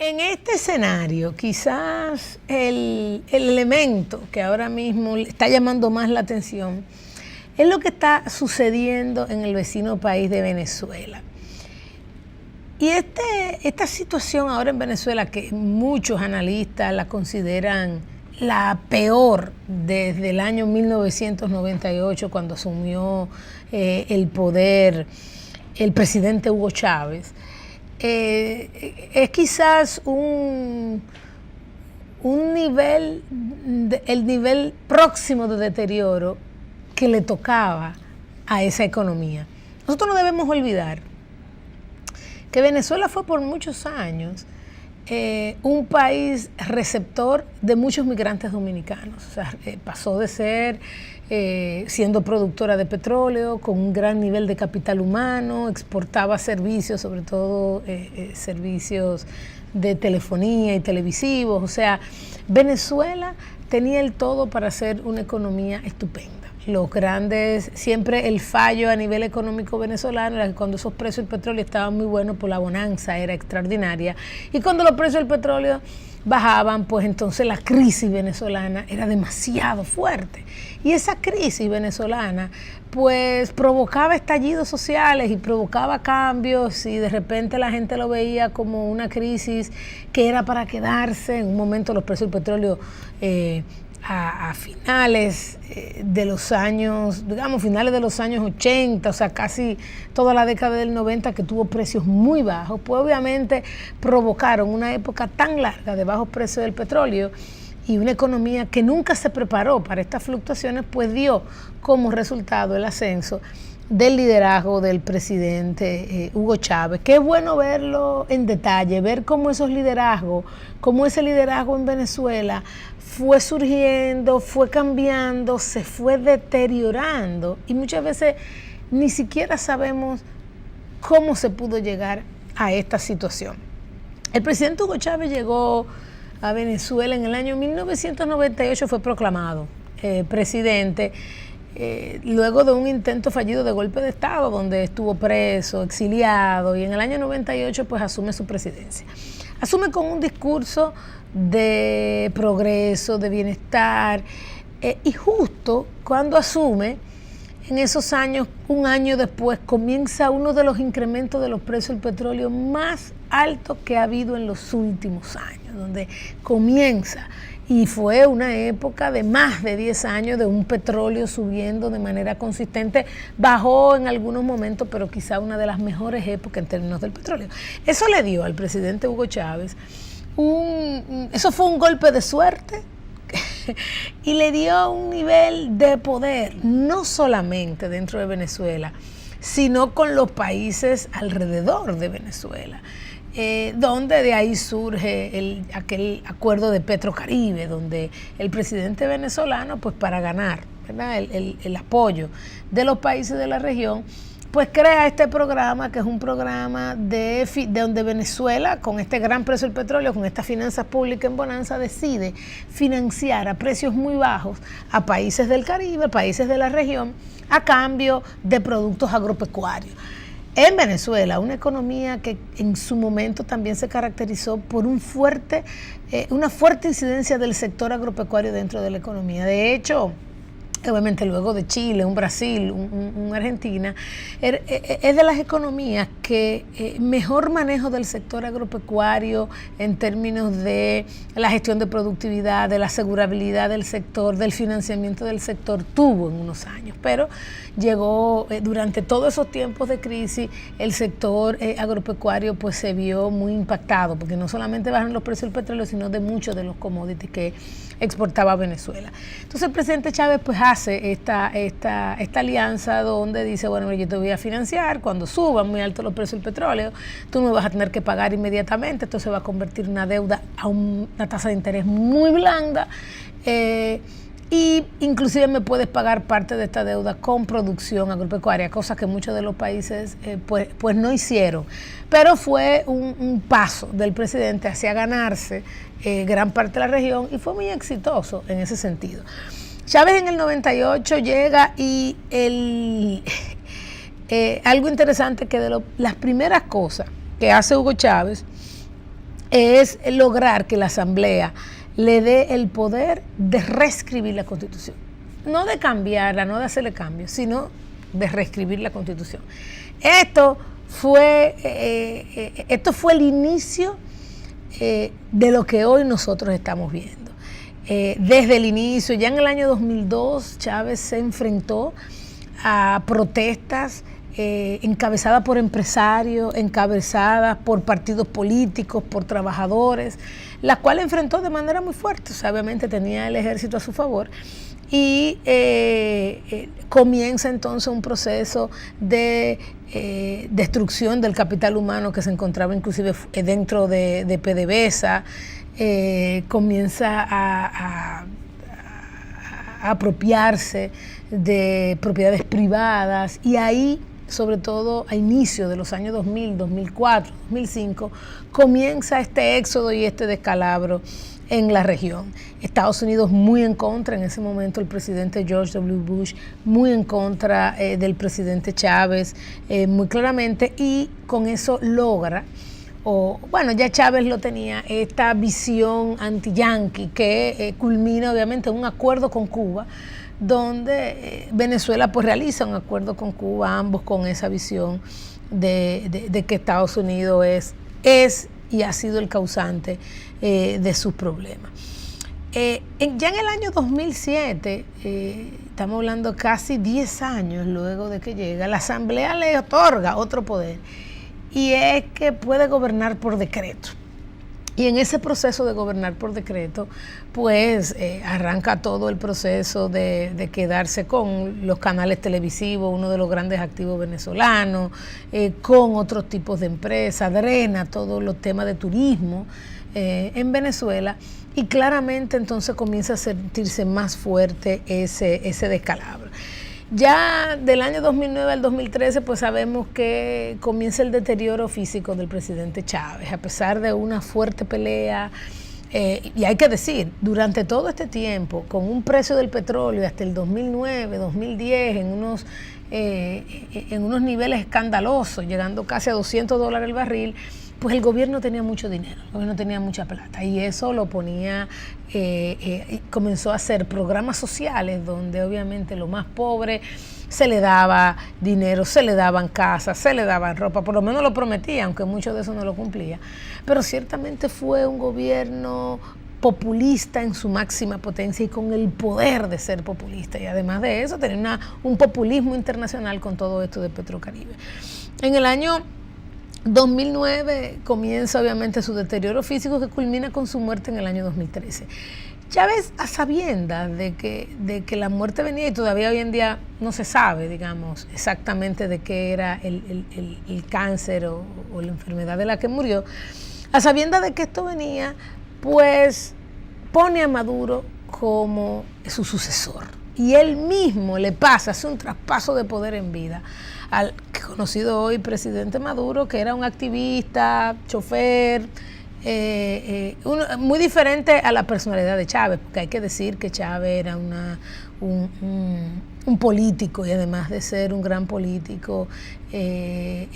En este escenario, quizás el elemento que ahora mismo está llamando más la atención es lo que está sucediendo en el vecino país de Venezuela. Y esta situación ahora en Venezuela, que muchos analistas la consideran la peor desde el año 1998, cuando asumió el poder el presidente Hugo Chávez, es quizás el nivel próximo de deterioro que le tocaba a esa economía. Nosotros no debemos olvidar que Venezuela fue por muchos años un país receptor de muchos migrantes dominicanos. O sea, pasó de ser, siendo productora de petróleo, con un gran nivel de capital humano, exportaba servicios, sobre todo servicios de telefonía y televisivos. O sea, Venezuela tenía el todo para ser una economía estupenda. Los grandes, siempre el fallo a nivel económico venezolano era que cuando esos precios del petróleo estaban muy buenos, pues la bonanza era extraordinaria. Y cuando los precios del petróleo bajaban, pues entonces la crisis venezolana era demasiado fuerte. Y esa crisis venezolana, pues provocaba estallidos sociales y provocaba cambios, y de repente la gente lo veía como una crisis que era para quedarse. En un momento los precios del petróleo a finales de los años, digamos, finales de los años 80, o sea, casi toda la década del 90, que tuvo precios muy bajos, pues obviamente provocaron una época tan larga de bajos precios del petróleo y una economía que nunca se preparó para estas fluctuaciones, pues dio como resultado el ascenso del liderazgo del presidente Hugo Chávez. Qué bueno verlo en detalle, ver cómo ese liderazgo en Venezuela fue surgiendo, fue cambiando, se fue deteriorando, y muchas veces ni siquiera sabemos cómo se pudo llegar a esta situación. El presidente Hugo Chávez llegó a Venezuela en el año 1998, fue proclamado presidente, luego de un intento fallido de golpe de Estado, donde estuvo preso, exiliado, y en el año 98 pues asume su presidencia. Asume con un discurso de progreso, de bienestar, y justo cuando asume, en esos años, un año después, comienza uno de los incrementos de los precios del petróleo más altos que ha habido en los últimos años, donde comienza. Y fue una época de más de 10 años de un petróleo subiendo de manera consistente. Bajó en algunos momentos, pero quizá una de las mejores épocas en términos del petróleo. Eso le dio al presidente Hugo Chávez eso fue un golpe de suerte y le dio un nivel de poder, no solamente dentro de Venezuela, sino con los países alrededor de Venezuela. Donde de ahí surge aquel acuerdo de Petrocaribe, donde el presidente venezolano, pues para ganar, ¿verdad?, el apoyo de los países de la región, pues crea este programa, que es un programa de donde Venezuela, con este gran precio del petróleo, con estas finanzas públicas en bonanza, decide financiar a precios muy bajos a países del Caribe, países de la región, a cambio de productos agropecuarios. En Venezuela, una economía que en su momento también se caracterizó por una fuerte incidencia del sector agropecuario dentro de la economía. De hecho, obviamente luego de Chile, un Brasil, un Argentina, es de las economías que mejor manejo del sector agropecuario en términos de la gestión de productividad, de la asegurabilidad del sector, del financiamiento del sector, tuvo en unos años. Pero llegó, durante todos esos tiempos de crisis, el sector agropecuario pues se vio muy impactado, porque no solamente bajan los precios del petróleo, sino de muchos de los commodities que exportaba Venezuela. Entonces el presidente Chávez pues hace esta alianza donde dice, bueno, yo te voy a financiar, cuando suban muy alto los precios del petróleo, tú me vas a tener que pagar inmediatamente, esto se va a convertir en una deuda a una tasa de interés muy blanda, y inclusive me puedes pagar parte de esta deuda con producción agropecuaria, cosa que muchos de los países pues no hicieron. Pero fue un paso del presidente hacia ganarse gran parte de la región, y fue muy exitoso en ese sentido. Chávez en el 98 llega, y algo interesante, que las primeras cosas que hace Hugo Chávez es lograr que la Asamblea le dé el poder de reescribir la Constitución. No de cambiarla, no de hacerle cambios, sino de reescribir la Constitución. Esto fue el inicio de lo que hoy nosotros estamos viendo. Desde el inicio, ya en el año 2002, Chávez se enfrentó a protestas encabezadas por empresarios, encabezadas por partidos políticos, por trabajadores, las cuales enfrentó de manera muy fuerte. O sea, obviamente tenía el ejército a su favor y comienza entonces un proceso de destrucción del capital humano que se encontraba inclusive dentro de PDVSA. Comienza a apropiarse de propiedades privadas y ahí, sobre todo a inicio de los años 2000, 2004, 2005, comienza este éxodo y este descalabro en la región. Estados Unidos muy en contra, en ese momento el presidente George W. Bush muy en contra del presidente Chávez, muy claramente, y con eso logra, ya Chávez lo tenía, esta visión anti-yanqui que culmina obviamente en un acuerdo con Cuba, donde Venezuela pues realiza un acuerdo con Cuba, ambos con esa visión de que Estados Unidos es y ha sido el causante de sus problemas. Ya en el año 2007, estamos hablando casi 10 años luego de que llega, la Asamblea le otorga otro poder, y es que puede gobernar por decreto. Y en ese proceso de gobernar por decreto, pues arranca todo el proceso de quedarse con los canales televisivos, uno de los grandes activos venezolanos, con otros tipos de empresas, drena todos los temas de turismo en Venezuela, y claramente entonces comienza a sentirse más fuerte ese descalabro. Ya del año 2009 al 2013, pues sabemos que comienza el deterioro físico del presidente Chávez, a pesar de una fuerte pelea, y hay que decir, durante todo este tiempo, con un precio del petróleo hasta el 2009, 2010, en unos niveles escandalosos, llegando casi a $200 el barril, pues el gobierno tenía mucho dinero, el gobierno tenía mucha plata, y eso lo ponía, comenzó a hacer programas sociales donde obviamente lo más pobre se le daba dinero, se le daban casas, se le daban ropa, por lo menos lo prometía, aunque mucho de eso no lo cumplía. Pero ciertamente fue un gobierno populista en su máxima potencia y con el poder de ser populista, y además de eso tenía un populismo internacional con todo esto de Petrocaribe. En el año 2009 comienza obviamente su deterioro físico, que culmina con su muerte en el año 2013. Chávez, a sabiendas de que la muerte venía, y todavía hoy en día no se sabe, digamos, exactamente de qué era el cáncer o la enfermedad de la que murió, a sabiendas de que esto venía, pues pone a Maduro como su sucesor. Y él mismo le hace un traspaso de poder en vida al conocido hoy presidente Maduro, que era un activista, chofer, muy diferente a la personalidad de Chávez, porque hay que decir que Chávez era un político, y además de ser un gran político, se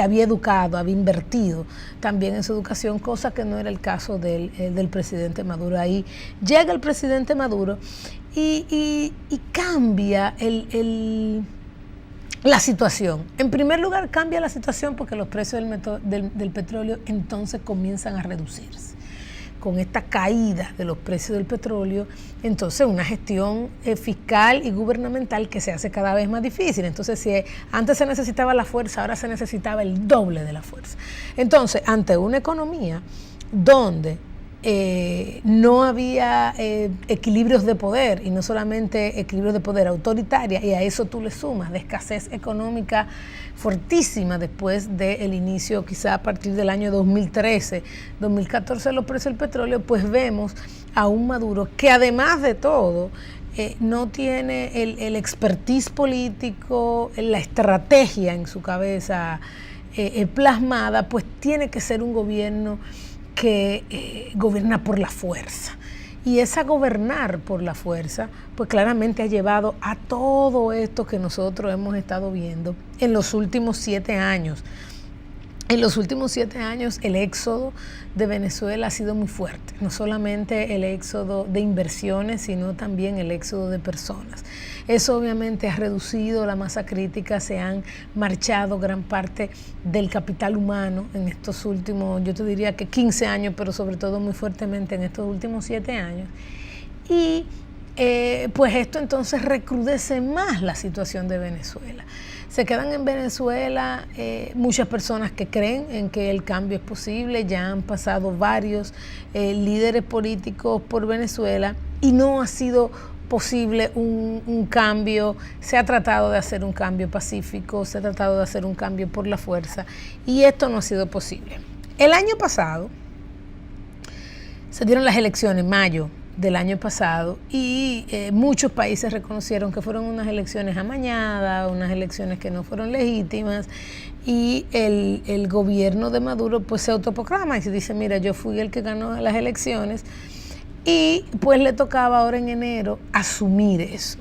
había educado, había invertido también en su educación, cosa que no era el caso del presidente Maduro. Ahí llega el presidente Maduro y cambia la situación. En primer lugar, cambia la situación porque los precios del petróleo entonces comienzan a reducirse. Con esta caída de los precios del petróleo, entonces una gestión fiscal y gubernamental que se hace cada vez más difícil. Entonces, si antes se necesitaba la fuerza, ahora se necesitaba el doble de la fuerza. Entonces, ante una economía donde no había equilibrios de poder, y no solamente equilibrios de poder autoritaria, y a eso tú le sumas de escasez económica fortísima después del inicio, quizá a partir del año 2013, 2014 de los precios del petróleo, pues vemos a un Maduro que además de todo no tiene el expertise político, la estrategia en su cabeza plasmada, pues tiene que ser un gobierno que gobierna por la fuerza. Y esa gobernar por la fuerza, pues claramente ha llevado a todo esto que nosotros hemos estado viendo en los últimos 7 años En los últimos 7 años el éxodo de Venezuela ha sido muy fuerte, no solamente el éxodo de inversiones, sino también el éxodo de personas. Eso obviamente ha reducido la masa crítica, se han marchado gran parte del capital humano en estos últimos, yo te diría que 15 años, pero sobre todo muy fuertemente en estos últimos 7 años. Y pues esto entonces recrudece más la situación de Venezuela. Se quedan en Venezuela muchas personas que creen en que el cambio es posible. Ya han pasado varios líderes políticos por Venezuela y no ha sido posible un cambio. Se ha tratado de hacer un cambio pacífico, se ha tratado de hacer un cambio por la fuerza y esto no ha sido posible. El año pasado se dieron las elecciones en mayo del año pasado y muchos países reconocieron que fueron unas elecciones amañadas, unas elecciones que no fueron legítimas y el gobierno de Maduro pues se autoproclama y se dice, mira, yo fui el que ganó las elecciones y pues le tocaba ahora en enero asumir eso.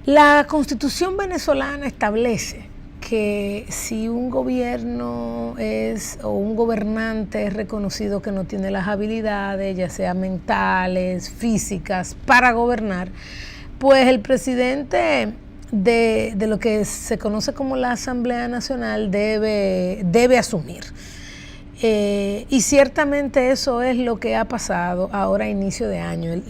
La Constitución venezolana establece que si un gobierno o un gobernante es reconocido que no tiene las habilidades, ya sea mentales, físicas, para gobernar, pues el presidente de lo que se conoce como la Asamblea Nacional debe asumir. Y ciertamente eso es lo que ha pasado ahora a inicio de año.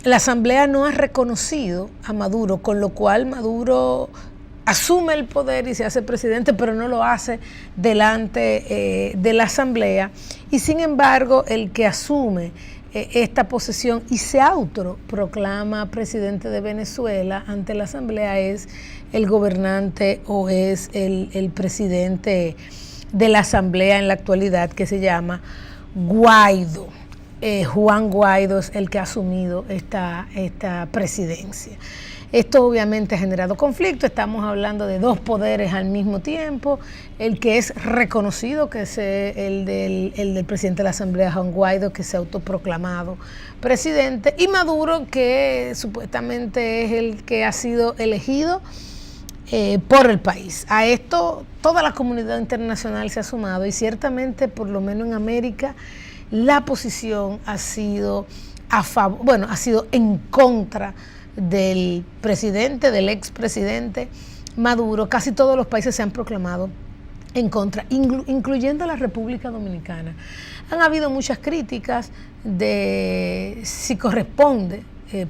La Asamblea no ha reconocido a Maduro, con lo cual Maduro asume el poder y se hace presidente, pero no lo hace delante de la Asamblea. Y sin embargo, el que asume esta posesión y se autoproclama presidente de Venezuela ante la Asamblea es el gobernante o es el presidente de la Asamblea en la actualidad, que se llama Guaidó. Juan Guaidó es el que ha asumido esta presidencia. Esto obviamente ha generado conflicto, estamos hablando de dos poderes al mismo tiempo, el que es reconocido, que es el del presidente de la Asamblea, Juan Guaidó, que se ha autoproclamado presidente, y Maduro, que supuestamente es el que ha sido elegido por el país. A esto toda la comunidad internacional se ha sumado y ciertamente, por lo menos en América, la posición ha sido ha sido en contra del presidente, del expresidente Maduro. Casi todos los países se han proclamado en contra, incluyendo la República Dominicana. Han habido muchas críticas de si corresponde,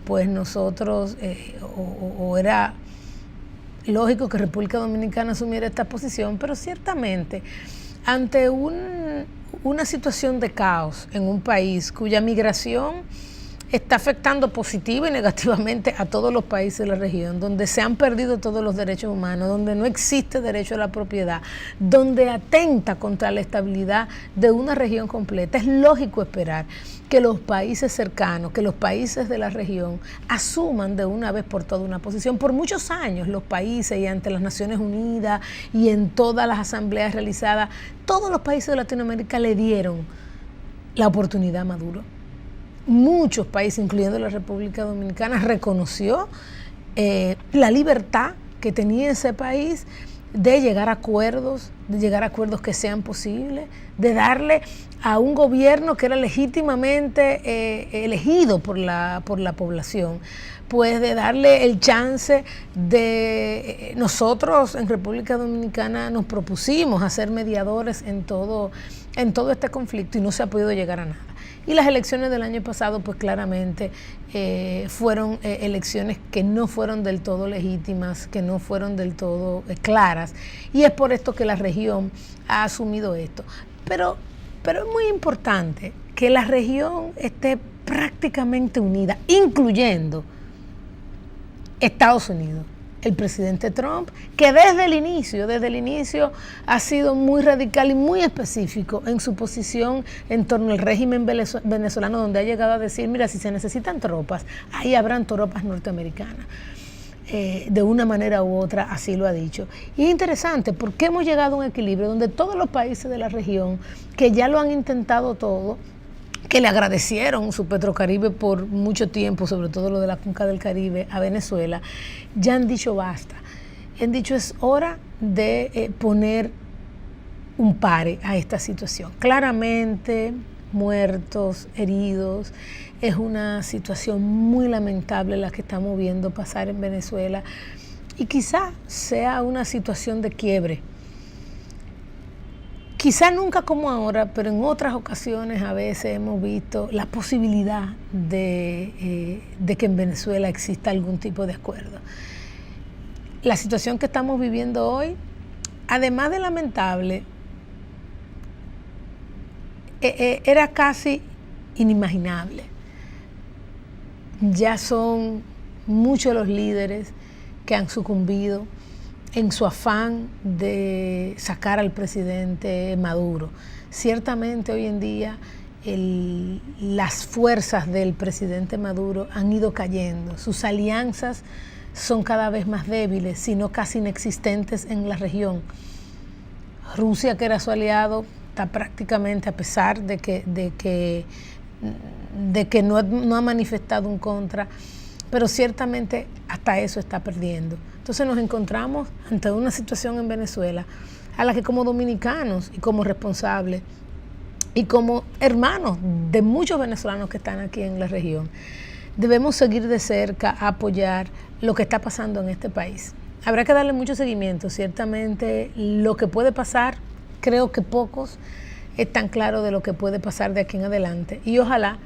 pues nosotros, o era lógico que República Dominicana asumiera esta posición, pero ciertamente ante una situación de caos en un país cuya migración está afectando positiva y negativamente a todos los países de la región, donde se han perdido todos los derechos humanos, donde no existe derecho a la propiedad, donde atenta contra la estabilidad de una región completa. Es lógico esperar que los países cercanos, que los países de la región asuman de una vez por todas una posición. Por muchos años los países y ante las Naciones Unidas y en todas las asambleas realizadas, todos los países de Latinoamérica le dieron la oportunidad a Maduro. Muchos países, incluyendo la República Dominicana, reconoció la libertad que tenía ese país de llegar a acuerdos que sean posibles, de darle a un gobierno que era legítimamente elegido por la población, pues de darle el chance de... Nosotros en República Dominicana nos propusimos a ser mediadores en todo este conflicto y no se ha podido llegar a nada. Y las elecciones del año pasado, pues claramente fueron elecciones que no fueron del todo legítimas, que no fueron del todo claras. Y es por esto que la región ha asumido esto. Pero es muy importante que la región esté prácticamente unida, incluyendo Estados Unidos. El presidente Trump, que desde el inicio ha sido muy radical y muy específico en su posición en torno al régimen venezolano, donde ha llegado a decir, mira, si se necesitan tropas, ahí habrán tropas norteamericanas. De una manera u otra así lo ha dicho. Y es interesante porque hemos llegado a un equilibrio donde todos los países de la región, que ya lo han intentado todo, que le agradecieron su Petrocaribe por mucho tiempo, sobre todo lo de la Cuenca del Caribe, a Venezuela, ya han dicho basta. Han dicho es hora de poner un pare a esta situación. Claramente, muertos, heridos, es una situación muy lamentable la que estamos viendo pasar en Venezuela y quizá sea una situación de quiebre. Quizá nunca como ahora, pero en otras ocasiones a veces hemos visto la posibilidad de que en Venezuela exista algún tipo de acuerdo. La situación que estamos viviendo hoy, además de lamentable, era casi inimaginable. Ya son muchos los líderes que han sucumbido en su afán de sacar al presidente Maduro. Ciertamente hoy en día las fuerzas del presidente Maduro han ido cayendo, sus alianzas son cada vez más débiles, sino casi inexistentes en la región. Rusia, que era su aliado, está prácticamente, a pesar de que no ha manifestado un contra, pero ciertamente hasta eso está perdiendo. Entonces nos encontramos ante una situación en Venezuela a la que como dominicanos y como responsables y como hermanos de muchos venezolanos que están aquí en la región, debemos seguir de cerca a apoyar lo que está pasando en este país. Habrá que darle mucho seguimiento. Ciertamente lo que puede pasar, creo que pocos están claros de lo que puede pasar de aquí en adelante y ojalá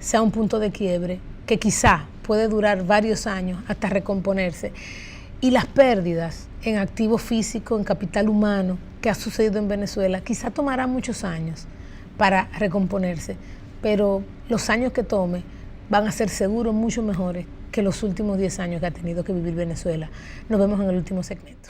sea un punto de quiebre que quizá puede durar varios años hasta recomponerse. Y las pérdidas en activo físico, en capital humano que ha sucedido en Venezuela, quizá tomará muchos años para recomponerse, pero los años que tome van a ser seguros mucho mejores que los últimos 10 años que ha tenido que vivir Venezuela. Nos vemos en el último segmento.